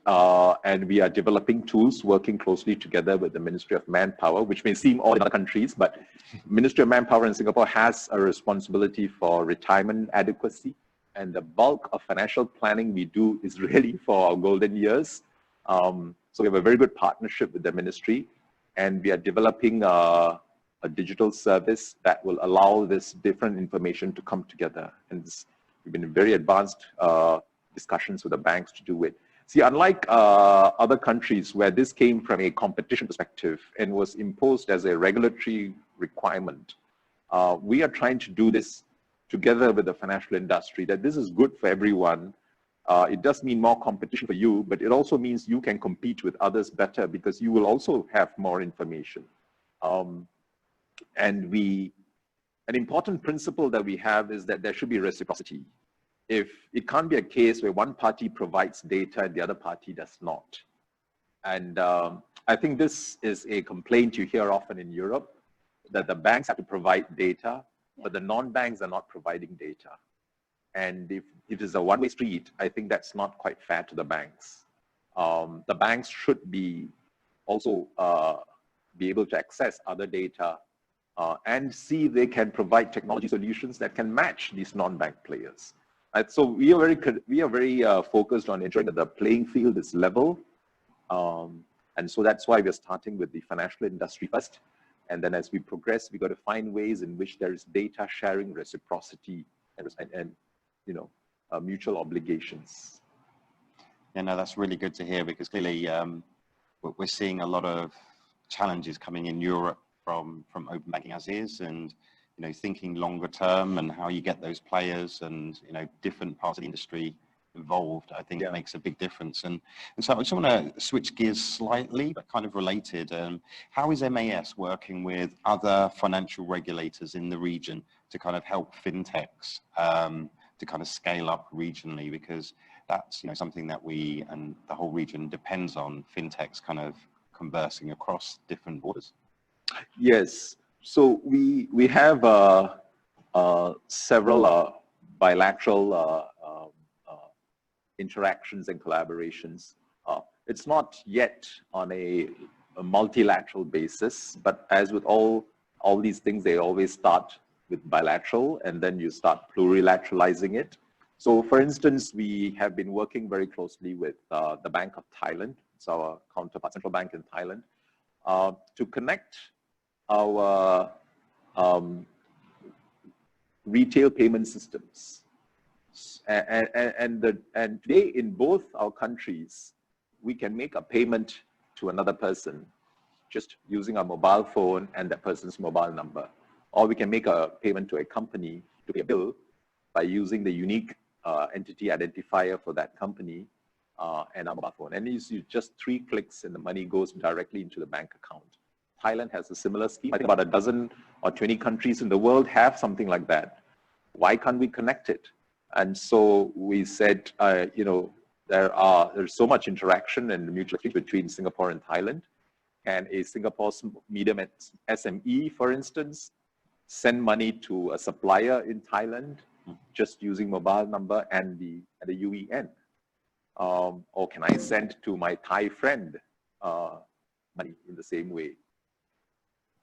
and we are developing tools, working closely together with the Ministry of Manpower, which may seem odd in other countries, but Ministry of Manpower in Singapore has a responsibility for retirement adequacy, and the bulk of financial planning we do is really for our golden years. So we have a very good partnership with the ministry, and we are developing a a digital service that will allow this different information to come together. And we've been in very advanced discussions with the banks to do it. See, unlike other countries where this came from a competition perspective and was imposed as a regulatory requirement, we are trying to do this together with the financial industry, that this is good for everyone. It does mean more competition for you, but it also means you can compete with others better because you will also have more information. And an important principle that we have is that there should be reciprocity. If it can't be a case where one party provides data and the other party does not. And I think this is a complaint you hear often in Europe, that the banks have to provide data, but the non-banks are not providing data. And if it is a one-way street, I think that's not quite fair to the banks. The banks should be also be able to access other data and see if they can provide technology solutions that can match these non-bank players. So we are very focused on ensuring that the playing field is level. And so that's why we're starting with the financial industry first. And then as we progress, we got to find ways in which there is data sharing, reciprocity, and mutual obligations. Yeah, no, that's really good to hear, because clearly we're seeing a lot of challenges coming in Europe from open banking as is, and thinking longer term and how you get those players and different parts of the industry involved, I think it makes a big difference. And so I just want to switch gears slightly, but kind of related. How is MAS working with other financial regulators in the region to kind of help fintechs to kind of scale up regionally? Because that's something that we and the whole region depends on, fintechs kind of conversing across different borders. Yes. So we have several bilateral interactions and collaborations. It's not yet on a multilateral basis, but as with all these things, they always start with bilateral, and then you start plurilateralizing it. So for instance, we have been working very closely with the Bank of Thailand, it's our counterpart central bank in Thailand, to connect our retail payment systems. And today in both our countries, we can make a payment to another person just using our mobile phone and that person's mobile number. Or we can make a payment to a company to pay a bill by using the unique entity identifier for that company and our mobile phone. And it's just 3 clicks and the money goes directly into the bank account. Thailand has a similar scheme. I think about a dozen or 20 countries in the world have something like that. Why can't we connect it? And so we said, there's so much interaction and mutual between Singapore and Thailand. Can a Singapore medium SME, for instance, send money to a supplier in Thailand just using mobile number and the UEN? Or can I send to my Thai friend money in the same way?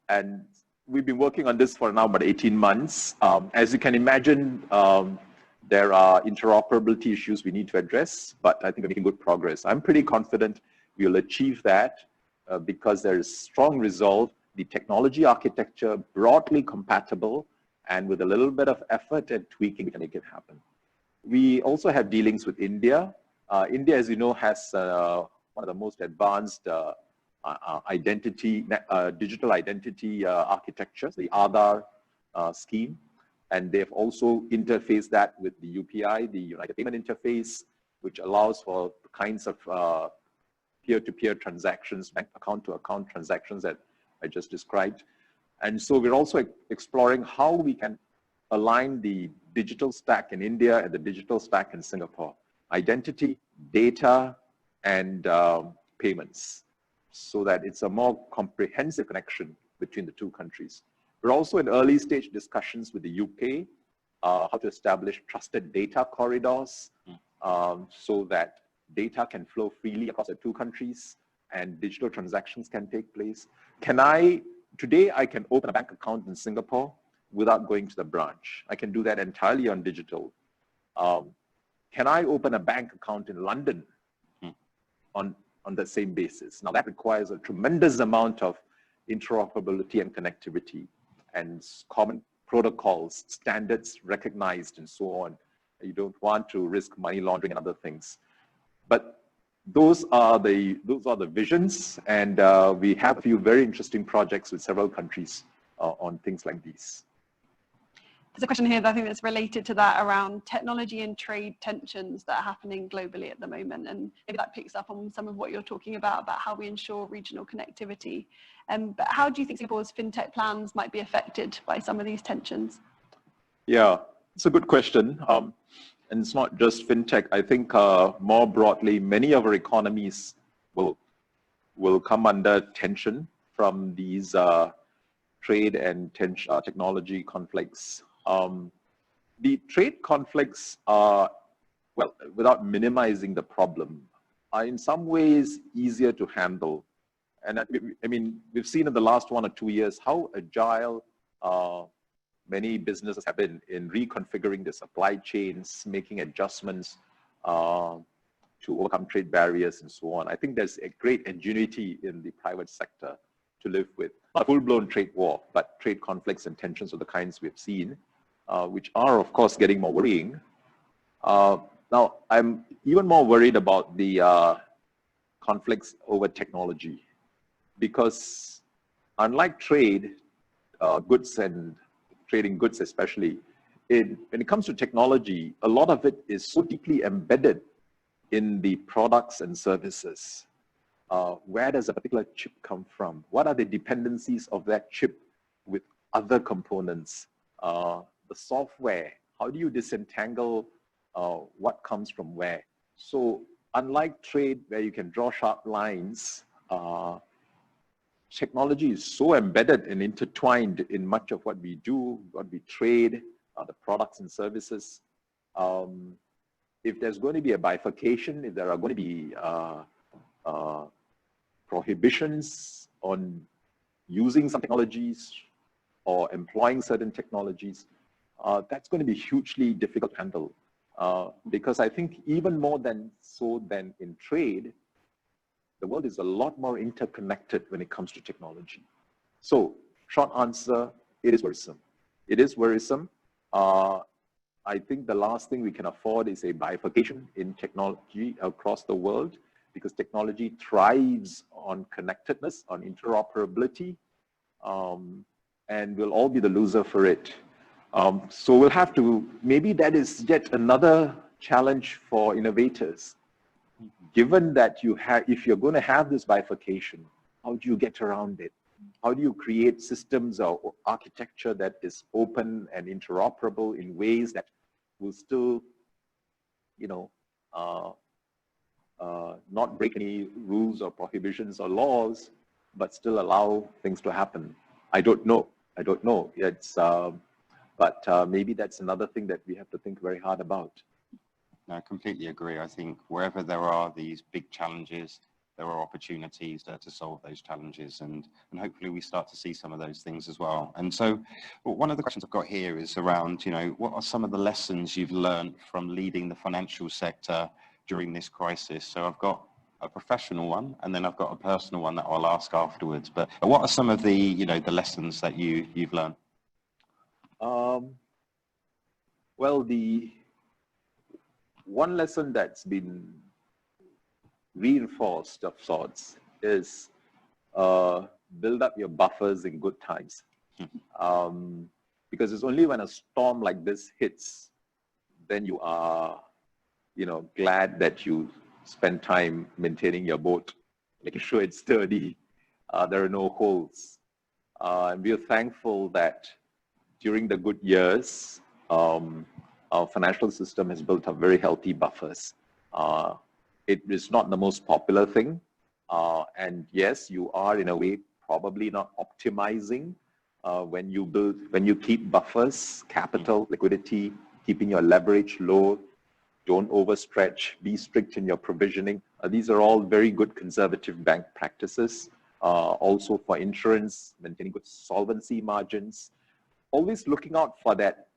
And we've been working on this for now about 18 months. As you can imagine, there are interoperability issues we need to address, but I think we're making good progress. I'm pretty confident we'll achieve that because there is strong resolve, the technology architecture broadly compatible, and with a little bit of effort and tweaking, we can make it happen. We also have dealings with India. India, as you know, has one of the most advanced digital identity architectures, the Aadhaar scheme. And they've also interfaced that with the UPI, the United Payment Interface, which allows for kinds of peer-to-peer transactions, bank account-to-account transactions that I just described. And so we're also exploring how we can align the digital stack in India and the digital stack in Singapore. Identity, data, and payments, so that it's a more comprehensive connection between the two countries. We're also in early stage discussions with the UK, how to establish trusted data corridors so that data can flow freely across the two countries and digital transactions can take place. Today I can open a bank account in Singapore without going to the branch. I can do that entirely on digital. Can I open a bank account in London on the same basis? Now that requires a tremendous amount of interoperability and connectivity, and common protocols, standards recognized, and so on. You don't want to risk money laundering and other things. But those are the visions, and we have a few very interesting projects with several countries on things like these. There's a question here that I think that's related to that around technology and trade tensions that are happening globally at the moment, and maybe that picks up on some of what you're talking about how we ensure regional connectivity. But how do you think Singapore's fintech plans might be affected by some of these tensions? Yeah, it's a good question. And it's not just fintech. I think more broadly, many of our economies will come under tension from these trade and technology conflicts. The trade conflicts are, well, without minimizing the problem, are in some ways easier to handle. And I mean, we've seen in the last 1 or 2 years how agile many businesses have been in reconfiguring the supply chains, making adjustments to overcome trade barriers and so on. I think there's a great ingenuity in the private sector to live with. Not a full-blown trade war, but trade conflicts and tensions of the kinds we've seen, which are, of course, getting more worrying. Now, I'm even more worried about the conflicts over technology, because unlike trade, goods and trading goods especially, when it comes to technology, a lot of it is so deeply embedded in the products and services. Where does a particular chip come from? What are the dependencies of that chip with other components? The software, how do you disentangle what comes from where? So unlike trade, where you can draw sharp lines, technology is so embedded and intertwined in much of what we do, what we trade, the products and services. If there's going to be a bifurcation, if there are going to be prohibitions on using some technologies or employing certain technologies, that's going to be hugely difficult to handle. Because I think even more than so than in trade, the world is a lot more interconnected when it comes to technology. So, short answer, it is worrisome. It is worrisome. I think the last thing we can afford is a bifurcation in technology across the world, because technology thrives on connectedness, on interoperability, and we'll all be the loser for it. So we'll have to, maybe that is yet another challenge for innovators. Given that you have, if you're going to have this bifurcation, how do you get around it? How do you create systems or architecture that is open and interoperable in ways that will still, you know, not break any rules or prohibitions or laws, but still allow things to happen? I don't know. I don't know. It's, but maybe that's another thing that we have to think very hard about. I completely agree. I think wherever there are these big challenges, there are opportunities to solve those challenges, and hopefully we start to see some of those things as well. And so one of the questions I've got here is around, you know, what are some of the lessons you've learned from leading the financial sector during this crisis? So I've got a professional one, and then I've got a personal one that I'll ask afterwards. But what are some of the, you know, the lessons that you've learned? Well, the one lesson that's been reinforced of sorts is build up your buffers in good times. Because it's only when a storm like this hits, then you are, you know, glad that you spend time maintaining your boat, making sure it's sturdy. There are no holes. And we are thankful that during the good years, our financial system has built up very healthy buffers. It is not the most popular thing. And yes, you are in a way probably not optimizing when you keep buffers, capital, liquidity, keeping your leverage low, don't overstretch, be strict in your provisioning. These are all very good conservative bank practices. Also for insurance, maintaining good solvency margins, always looking out for that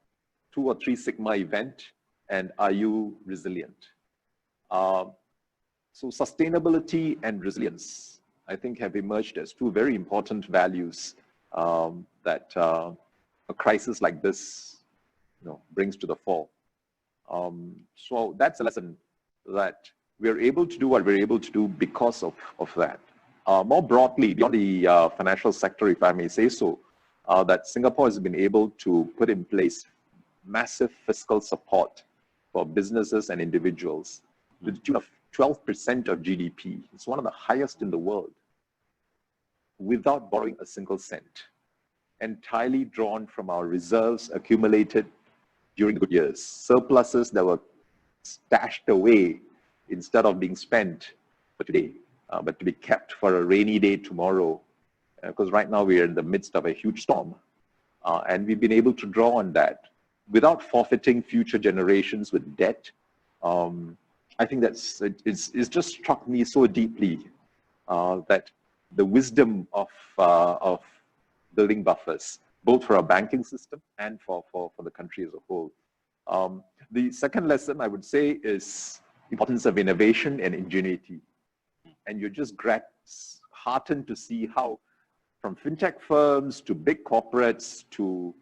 2 or 3 sigma event, and are you resilient? So sustainability and resilience I think have emerged as two very important values that a crisis like this, brings to the fore. So that's a lesson that we're able to do what we're able to do because of that. More broadly, beyond the financial sector, if I may say so, that Singapore has been able to put in place massive fiscal support for businesses and individuals to the tune of 12% of GDP. It's one of the highest in the world, without borrowing a single cent, entirely drawn from our reserves accumulated during the good years, surpluses that were stashed away instead of being spent for today, but to be kept for a rainy day tomorrow, because right now we are in the midst of a huge storm, and we've been able to draw on that without forfeiting future generations with debt. I think it's just struck me so deeply that the wisdom of building buffers, both for our banking system and for the country as a whole. The second lesson I would say is the importance of innovation and ingenuity. And you're just heartened to see how from fintech firms to big corporates to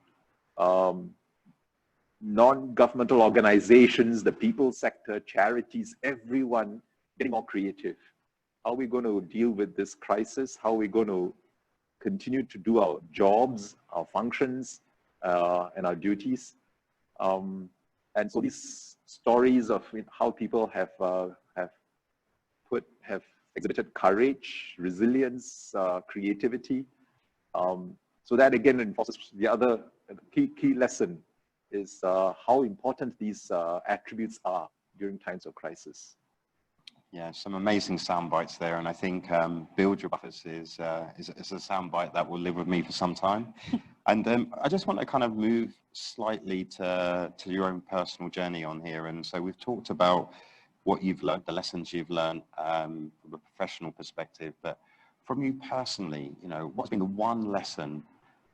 non-governmental organizations, the people sector, charities, everyone getting more creative. How are we going to deal with this crisis? How are we going to continue to do our jobs, our functions, and our duties? And so these stories of how people have exhibited courage, resilience, creativity. So that again reinforces the other key lesson is how important these attributes are during times of crisis. Yeah, some amazing sound bites there, and I think build your buffers is a sound bite that will live with me for some time. And I just want to kind of move slightly to your own personal journey on here. And so we've talked about what you've learned, the lessons you've learned from a professional perspective, but from you personally, what's been the one lesson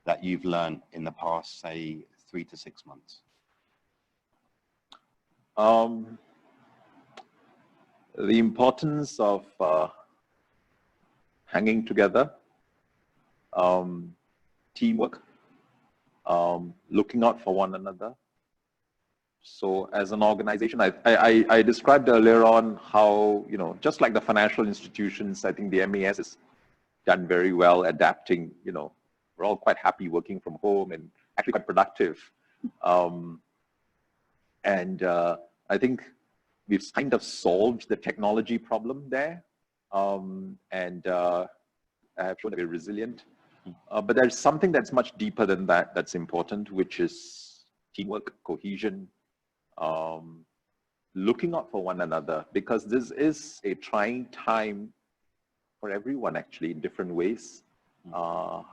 that you've learned in the past, say, 3 to 6 months? The importance of hanging together, teamwork, looking out for one another. So as an organization, I described earlier on how, just like the financial institutions, I think the MAS has done very well adapting, we're all quite happy working from home and actually quite productive. And I think we've kind of solved the technology problem there, and have shown that we're resilient. But there's something that's much deeper than that that's important, which is teamwork, cohesion, looking out for one another, because this is a trying time for everyone actually in different ways.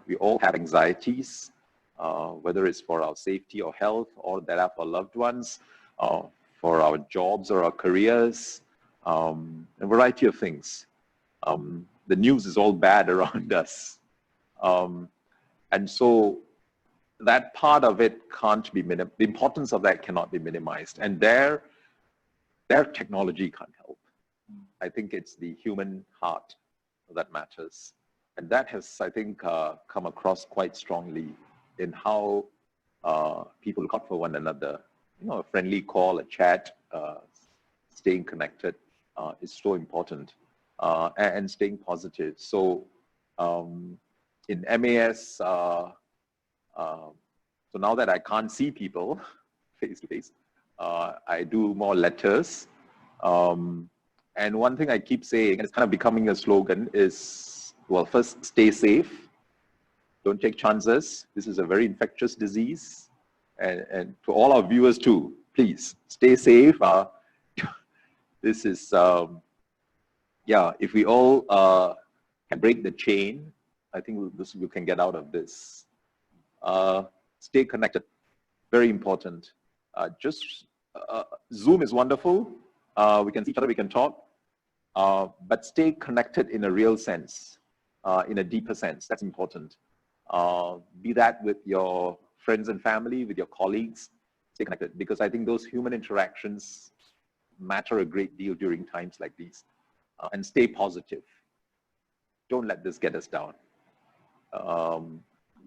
We all have anxieties, whether it's for our safety or health or that are for loved ones, for our jobs or our careers, a variety of things. The news is all bad around us. And so that part of it can't be the importance of that cannot be minimized. And their technology can't help. I think it's the human heart that matters. And that has, I think, come across quite strongly in how people look out for one another. A friendly call, a chat, staying connected is so important, and staying positive. So in MAS, so now that I can't see people face to face, I do more letters. And one thing I keep saying, and it's kind of becoming a slogan, is, well, first, stay safe. Don't take chances. This is a very infectious disease. And to all our viewers too, please stay safe. This is, if we all can break the chain, I think we can get out of this. Stay connected, very important. Zoom is wonderful. We can see each other, we can talk, but stay connected in a real sense, in a deeper sense. That's important. Be that with your friends and family, with your colleagues, stay connected, because I think those human interactions matter a great deal during times like these. And stay positive. don't let this get us down.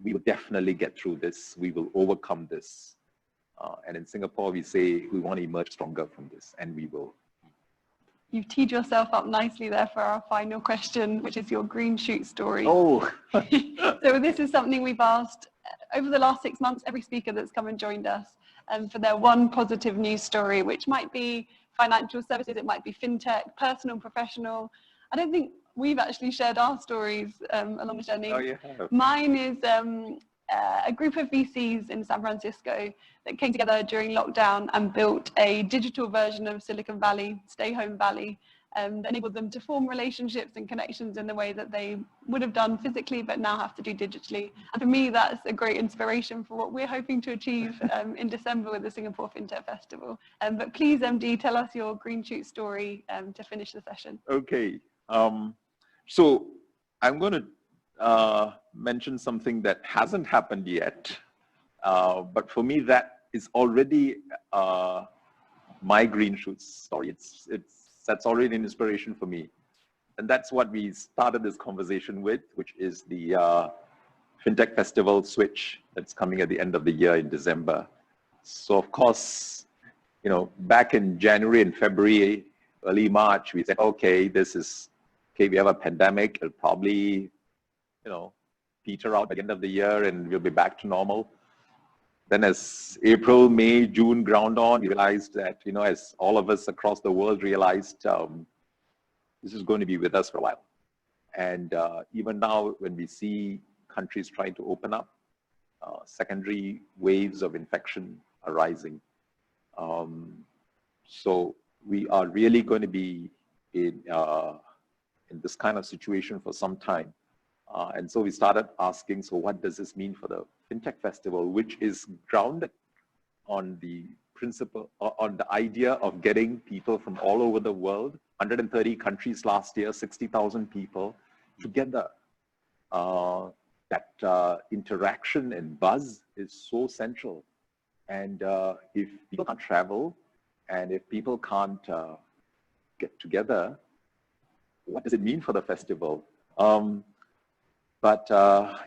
We will definitely get through this. We will overcome this. And in Singapore, we say we want to emerge stronger from this, and we will. You've teed yourself up nicely there for our final question, which is your green shoot story. Oh. So this is something we've asked over the last 6 months, every speaker that's come and joined us, for their one positive news story, which might be financial services, it might be fintech, personal, professional. I don't think we've actually shared our stories along the journey. Oh, yeah. Mine is a group of VCs in San Francisco that came together during lockdown and built a digital version of Silicon Valley, Stay Home Valley, that enabled them to form relationships and connections in the way that they would have done physically but now have to do digitally. And for me, that's a great inspiration for what we're hoping to achieve in December with the Singapore Fintech Festival. But please, MD, tell us your green shoot story to finish the session. Okay. So I'm going to mention something that hasn't happened yet, but for me that is already my green shoot story. That's already an inspiration for me, and that's what we started this conversation with, which is the Fintech Festival Switch that's coming at the end of the year in December. So of course, you know, back in January and February, early March, we said, okay, we have a pandemic. It'll probably, you know, peter out by the end of the year and we'll be back to normal. Then as April, May, June ground on, we realized that, you know, as all of us across the world realized, this is going to be with us for a while. And even now, when we see countries trying to open up, secondary waves of infection are rising. So we are really going to be in this kind of situation for some time. And so we started asking, so what does this mean for the Fintech Festival, which is grounded on the principle, on the idea of getting people from all over the world, 130 countries last year, 60,000 people together. That interaction and buzz is so central. And if people can't travel and if people can't get together, what does it mean for the festival? But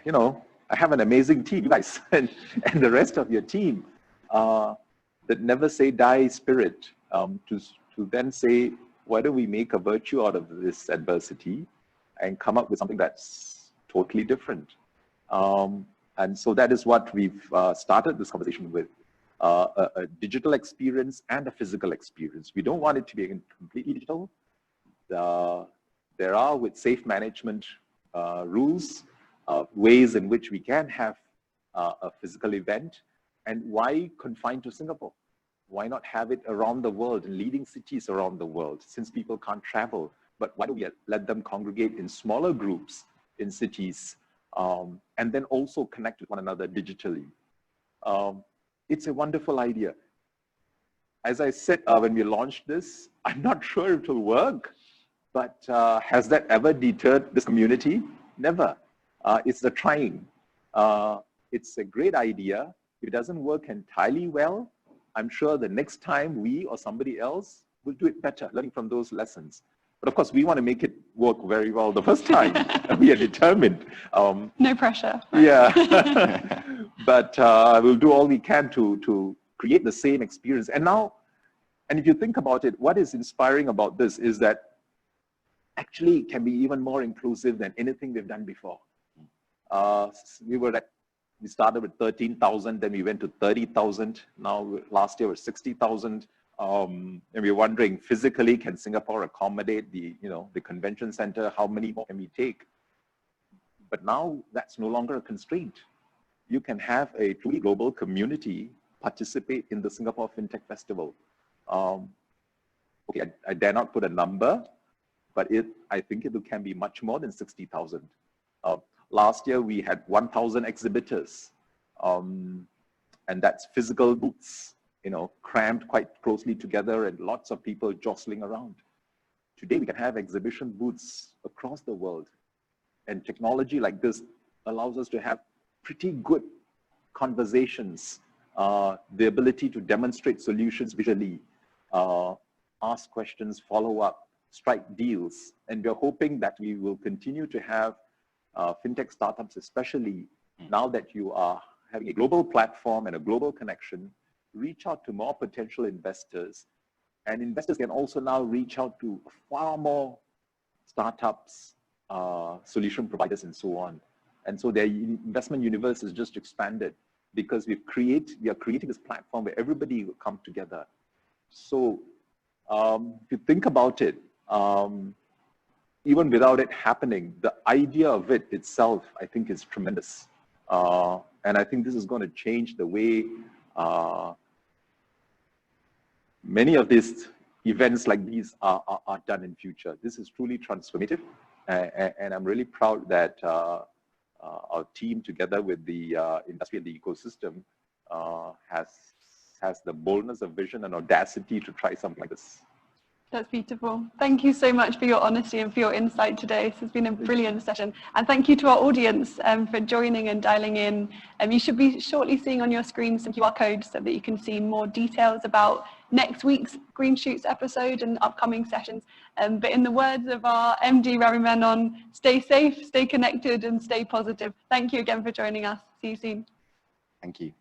you know, I have an amazing team, you guys, and the rest of your team, that never say die spirit, to then say, why don't we make a virtue out of this adversity and come up with something that's totally different? And so that is what we've started this conversation with, a digital experience and a physical experience. We don't want it to be completely digital. There are, with safe management rules, ways in which we can have a physical event. And why confine to Singapore? Why not have it around the world, in leading cities around the world, since people can't travel? But why don't we let them congregate in smaller groups in cities, and then also connect with one another digitally? It's a wonderful idea. As I said, when we launched this, I'm not sure it will work, but has that ever deterred this community? Never. It's the trying. It's a great idea. If it doesn't work entirely well, I'm sure the next time we or somebody else will do it better, learning from those lessons. But of course, we want to make it work very well the first time. We are determined. No pressure. Yeah. But we'll do all we can to create the same experience. And now, and if you think about it, what is inspiring about this is that actually it can be even more inclusive than anything we've done before. We started with 13,000, then we went to 30,000. Now, last year was 60,000. And we're wondering, physically, can Singapore accommodate the convention center? How many more can we take? But now that's no longer a constraint. You can have a truly global community participate in the Singapore Fintech Festival. Okay, I dare not put a number, but I think it can be much more than 60,000. Last year, we had 1,000 exhibitors, and that's physical booths, crammed quite closely together and lots of people jostling around. Today, we can have exhibition booths across the world, and technology like this allows us to have pretty good conversations, the ability to demonstrate solutions visually, ask questions, follow up. strike deals. And we're hoping that we will continue to have fintech startups, especially now that you are having a global platform and a global connection, reach out to more potential investors. And investors can also now reach out to far more startups, solution providers, and so on. And so their investment universe is just expanded because we are creating this platform where everybody will come together. So if you think about it, even without it happening, the idea of it itself, I think, is tremendous. And I think this is going to change the way many of these events like these are done in future. This is truly transformative. And I'm really proud that our team, together with the industry and the ecosystem, has the boldness of vision and audacity to try something like this. That's beautiful. Thank you so much for your honesty and for your insight today. This has been a brilliant session. And thank you to our audience for joining and dialing in. You should be shortly seeing on your screen some QR codes so that you can see more details about next week's Green Shoots episode and upcoming sessions. But in the words of our MD, Ravi Menon, stay safe, stay connected, and stay positive. Thank you again for joining us. See you soon. Thank you.